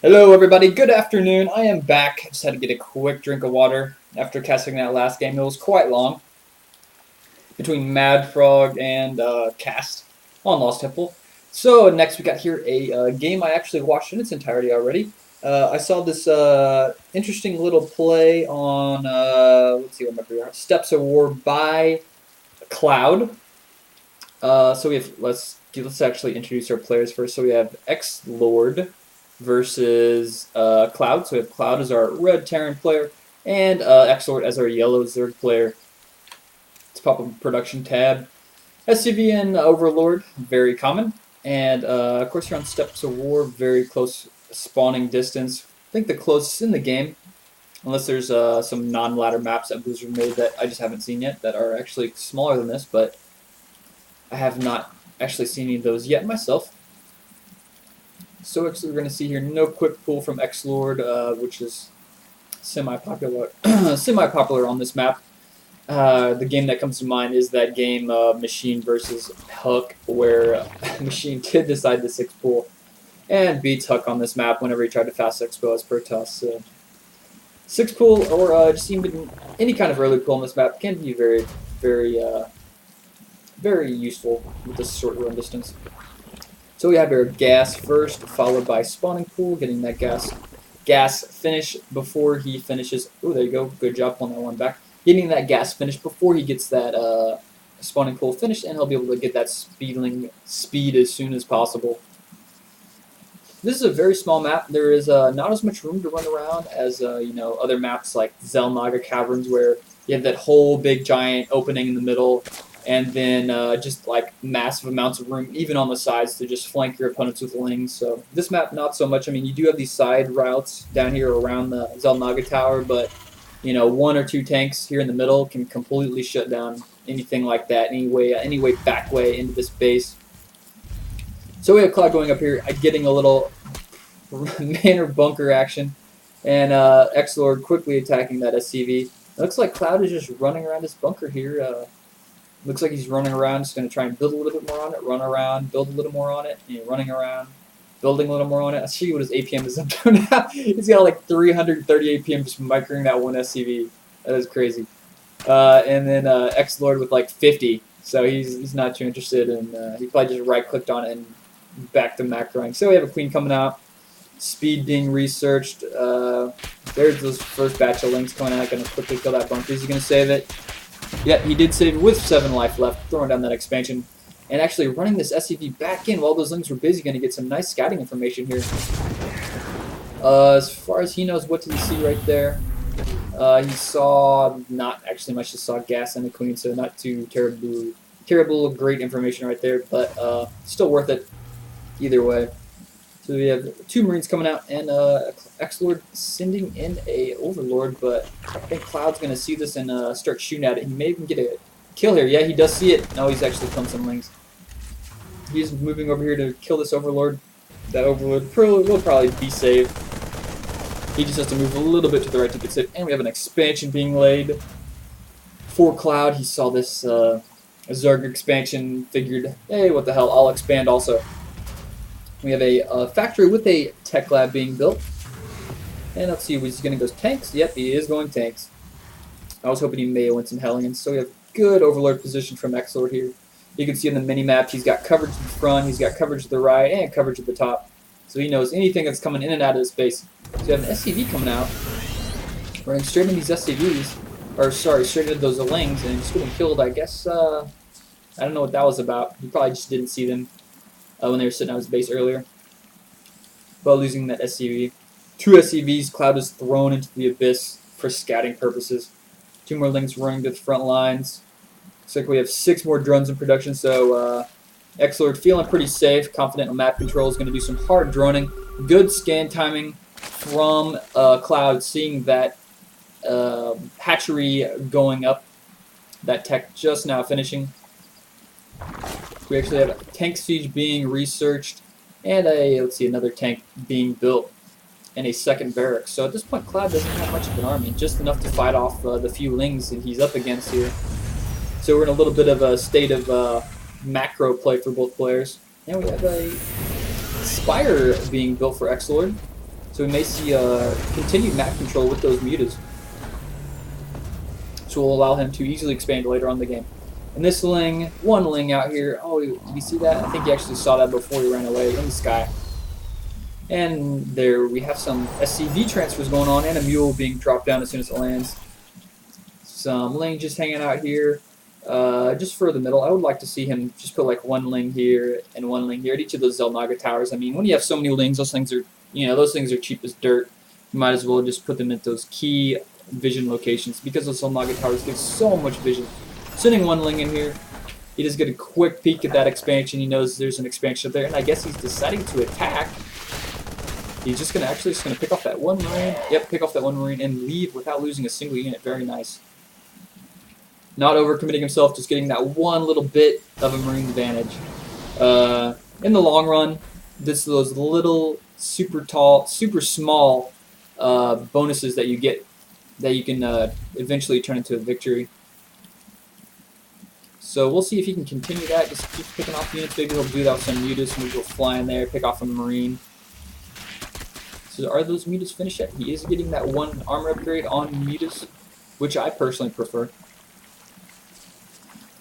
Hello everybody, good afternoon. I am back. I just had to get a quick drink of water after casting that last game. It was quite long between Mad Frog and Cast on Lost Temple. So next we got here a game I actually watched in its entirety already. I saw this interesting little play on, let's see what my favorite Steps of War by Cloud. So we have let's actually introduce our players first. So we have XlorD versus Cloud. So we have Cloud as our red Terran player and XlorD as our yellow Zerg player. Let's pop up a production tab. SCV and Overlord, very common. And of course you're on Steps of War, very close spawning distance. I think the closest in the game, unless there's some non-ladder maps that Blizzard made that I just haven't seen yet that are actually smaller than this, but I have not actually seen any of those yet myself. So actually we're going to see here no quick pull from XlorD, which is semi-popular semi-popular on this map. The game that comes to mind is that game Machine versus Huck, where Machine did decide to 6-pull and beats Huck on this map whenever he tried to fast expo as per toss. So 6-pull or just even any kind of early pull on this map can be very, very useful with this short run distance. So we have our gas first, followed by spawning pool, getting that gas finish before he finishes. Oh, there you go. Good job pulling that one back. Getting that gas finish before he gets that spawning pool finished, and he'll be able to get that speed as soon as possible. This is a very small map. There is not as much room to run around as other maps like Xel'Naga Caverns, where you have that whole big giant opening in the middle, and then just like massive amounts of room, even on the sides, to just flank your opponents with lings. So this map, not so much. I mean, you do have these side routes down here around the Xel'Naga Tower, but one or two tanks here in the middle can completely shut down anything like that, any way back way into this base. So we have Cloud going up here, getting a little manor bunker action, and XlorD quickly attacking that SCV. It looks like Cloud is just running around his bunker here. Looks like he's running around, just going to try and build a little bit more on it, run around, build a little more on it, and running around, building a little more on it. Let's see what his APM is up to now. He's got like 330 APM just microing that one SCV. That is crazy. And then XlorD with like 50, so he's not too interested, and he probably just right-clicked on it and back to macroing. So we have a queen coming out, speed being researched. There's those first batch of lings coming out, going to quickly kill that bunker. Is he going to save it? Yeah, he did save with 7 life left, throwing down that expansion. And actually running this SCV back in while those lings were busy, going to get some nice scouting information here. As far as he knows, what did he see right there? He saw not actually much, just saw gas and the queen, so not too terrible great information right there, but still worth it either way. So we have 2 Marines coming out, and XlorD sending in a Overlord, but I think Cloud's going to see this and start shooting at it. He may even get a kill here. Yeah, he does see it. No, he's actually killed some lings. He's moving over here to kill this Overlord. That Overlord will probably be saved. He just has to move a little bit to the right to get saved. And we have an expansion being laid for Cloud. He saw this Zerg expansion, figured, hey, what the hell, I'll expand also. We have a factory with a tech lab being built. And let's see, he's going to go tanks. Yep, he is going tanks. I was hoping he may win some Hellions. So we have good Overlord position from XlorD here. You can see in the mini-map, he's got coverage in the front, he's got coverage to the right, and coverage at the top. So he knows anything that's coming in and out of his base. So you have an SCV coming out, running straight into these SCVs, or sorry, straight into those lings, and just getting killed. I guess, I don't know what that was about. He probably just didn't see them when they were sitting on his base earlier. But losing that SCV. 2 SCVs, Cloud is thrown into the abyss for scouting purposes. 2 more lings running to the front lines. Looks like we have 6 more drones in production, so XlorD feeling pretty safe, confident on map control, is going to do some hard droning. Good scan timing from Cloud, seeing that hatchery going up, that tech just now finishing. We actually have a tank siege being researched, and another tank being built, and a second barracks. So at this point, Cloud doesn't have much of an army, just enough to fight off the few lings that he's up against here. So we're in a little bit of a state of macro play for both players. And we have a Spire being built for XlorD. So we may see continued map control with those mutas. So will allow him to easily expand later on in the game. And this Ling, one Ling out here, oh, did you see that? I think you actually saw that before he ran away in the sky. And there we have some SCV transfers going on and a mule being dropped down as soon as it lands. Some Ling just hanging out here, just for the middle. I would like to see him just put like one Ling here and one Ling here at each of those Xel'Naga towers. I mean, when you have so many Lings, those things are, those things are cheap as dirt. You might as well just put them at those key vision locations because those Xel'Naga towers give so much vision. Sending one Ling in here, he just get a quick peek at that expansion. He knows there's an expansion up there, and I guess he's deciding to attack. He's just gonna pick off that one Marine. Yep, pick off that one Marine and leave without losing a single unit. Very nice. Not overcommitting himself, just getting that one little bit of a Marine advantage. In the long run, those little super small bonuses that you get that you can eventually turn into a victory. So we'll see if he can continue that. Just keep picking off units. Maybe he'll do that with some mutas. Maybe he'll fly in there, pick off a Marine. So are those mutas finished yet? He is getting that one armor upgrade on mutas, which I personally prefer.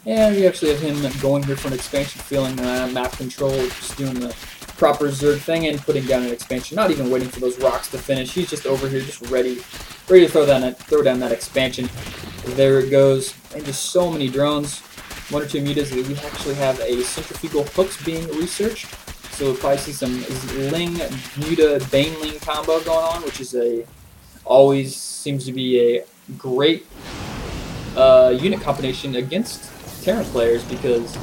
And we actually have him going here for an expansion, feeling map control, just doing the proper Zerg thing and putting down an expansion. Not even waiting for those rocks to finish. He's just over here, just ready to throw down that expansion. There it goes, and just so many drones. One or two mutas. We actually have a centrifugal hooks being researched. So we'll probably see some Ling Muta Baneling combo going on, which is always seems to be a great unit combination against Terran players because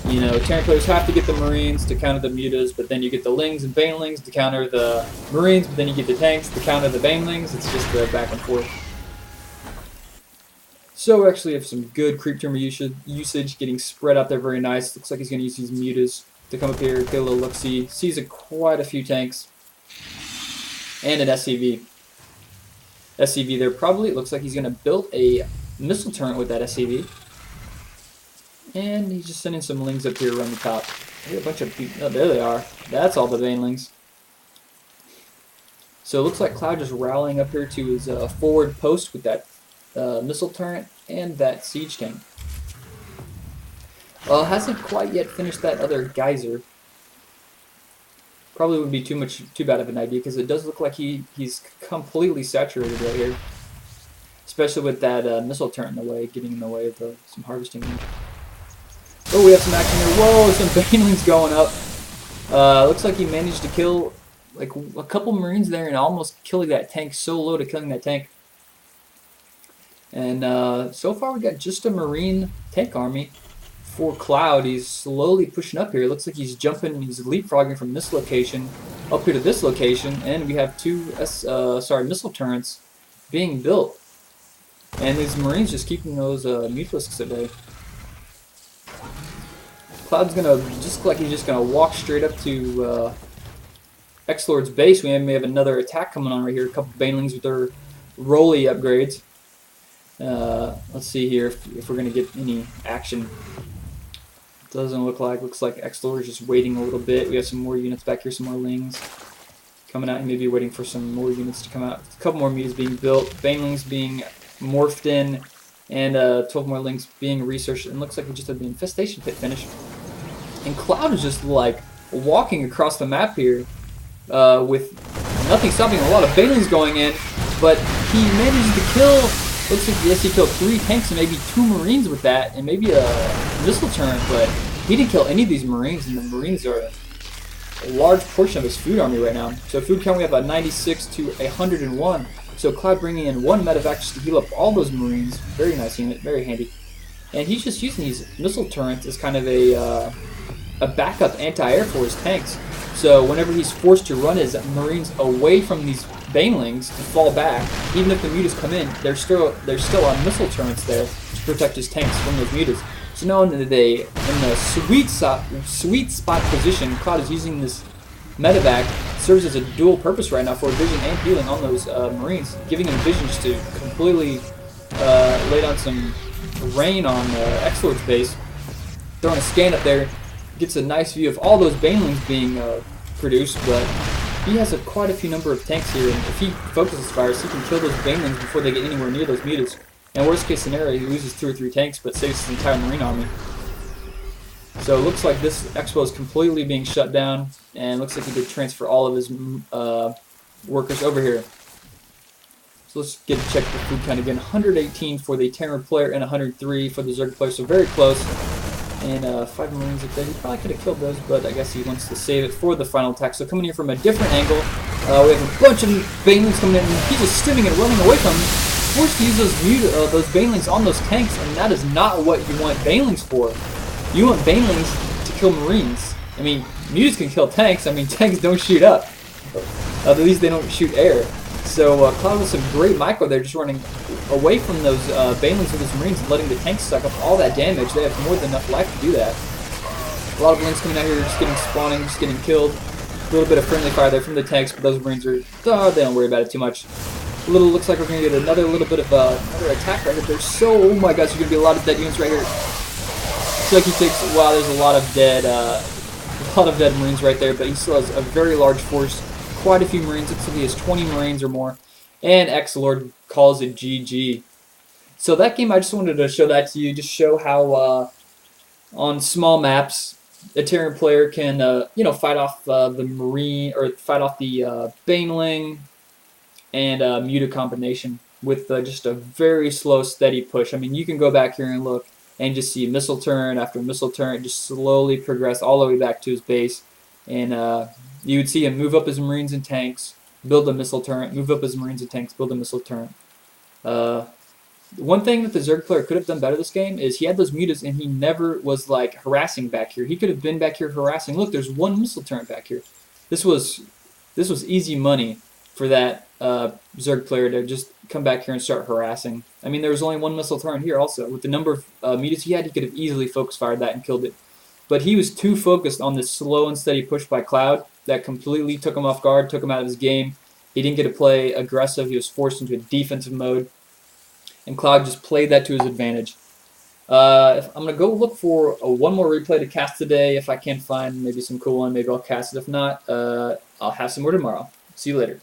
Terran players have to get the Marines to counter the mutas, but then you get the Lings and Banelings to counter the Marines, but then you get the tanks to counter the Banelings. It's just back and forth. So we actually have some good creep tumor usage getting spread out there, very nice. Looks like he's going to use these mutas to come up here, get a little look-see. Sees quite a few tanks. And an SCV. SCV there probably. It looks like he's going to build a missile turret with that SCV. And he's just sending some Lings up here around the top. A bunch of people. Oh, there they are. That's all the Banelings. So it looks like Cloud just rallying up here to his forward post with that missile turret and that siege tank. Hasn't quite yet finished that other geyser. Probably wouldn't be too bad of an idea because it does look like he's completely saturated right here. Especially with that missile turret in the way, getting in the way of some harvesting. Oh, we have some action here. Whoa, some Banelings going up. Looks like he managed to kill like a couple Marines there and almost killing that tank. So low to killing that tank. And so far we got just a Marine tank army. For Cloud, he's slowly pushing up here. It looks like he's leapfrogging from this location up here to this location, and we have two missile turrets being built. And these Marines just keeping those mutalisks at bay. Cloud's gonna he's gonna walk straight up to XlorD's base. We may have another attack coming on right here. A couple Banelings with their Rolly upgrades. Let's see here if we're gonna get any action. Doesn't look like. Looks like XlorD is just waiting a little bit. We have some more units back here, some more Lings coming out. He may be waiting for some more units to come out. A couple more mutas being built, Banelings being morphed in, and 12 more Lings being researched. And looks like we just had the infestation pit finished. And Cloud is just like walking across the map here with nothing stopping. A lot of Banelings going in, but he manages to kill. Looks like yes, he killed 3 tanks and maybe 2 Marines with that, and maybe a missile turret, but he didn't kill any of these Marines, and the Marines are a large portion of his food army right now. So food count, we have a 96 to 101. So Cloud bringing in 1 medevac just to heal up all those Marines. Very nice unit, very handy. And he's just using these missile turrets as kind of a backup anti-air for his tanks. So whenever he's forced to run his Marines away from these Banelings to fall back, even if the mutas come in, there's still on missile turrets there to protect his tanks from those mutas. So now in the sweet spot position, Cloud is using this medevac. Serves as a dual purpose right now for vision and healing on those Marines, giving him vision just to completely lay down some rain on XlorD's base. Throwing a scan up there, gets a nice view of all those Banelings being produced, but he has quite a few number of tanks here, and if he focuses fires, he can kill those banelings before they get anywhere near those mutas. And worst case scenario, he loses 2 or 3 tanks, but saves his entire marine army. So it looks like this expo is completely being shut down, and looks like he did transfer all of his workers over here. So let's get a check the food count again. 118 for the Terran player and 103 for the Zerg player, so very close. And 5 Marines up there. He probably could have killed those, but I guess he wants to save it for the final attack. So coming here from a different angle, we have a bunch of banelings coming in, and he's just stimming and running away from them. Forced to use those banelings on those tanks, and that is not what you want banelings for. You want banelings to kill Marines. I mean, mutas can kill tanks. I mean, tanks don't shoot up. At least they don't shoot air. So Cloud with some great micro there, just running away from those banelings with his Marines and letting the tanks suck up all that damage. They have more than enough life to do that. A lot of Marines coming out here, just getting spawning, just getting killed. A little bit of friendly fire there from the tanks, but those Marines are, they don't worry about it too much. Looks like we're going to get another little bit of another attack right here. There's oh my gosh, there's going to be a lot of dead units right here. Looks like he takes, wow, there's a lot of dead Marines right there, but he still has a very large force. Quite a few Marines. Looks like he has 20 Marines or more. And XlorD calls it GG. So that game, I just wanted to show that to you. Just show how on small maps, a Terran player can, fight off the Marine, or fight off the Baneling and Muta combination with just a very slow, steady push. I mean, you can go back here and look and just see missile turn after missile turn, just slowly progress all the way back to his base. And you would see him move up his Marines and tanks, build a missile turret, move up his Marines and tanks, build a missile turret. One thing that the Zerg player could have done better this game is he had those mutas and he never was like harassing back here. He could have been back here harassing. Look, there's one missile turret back here. This was easy money for that Zerg player to just come back here and start harassing. I mean, there was only one missile turret here also. With the number of mutas he had, he could have easily focus fired that and killed it. But he was too focused on this slow and steady push by Cloud that completely took him off guard, took him out of his game. He didn't get to play aggressive. He was forced into a defensive mode. And Cloud just played that to his advantage. I'm going to go look for one more replay to cast today. If I can find maybe some cool one, maybe I'll cast it. If not, I'll have some more tomorrow. See you later.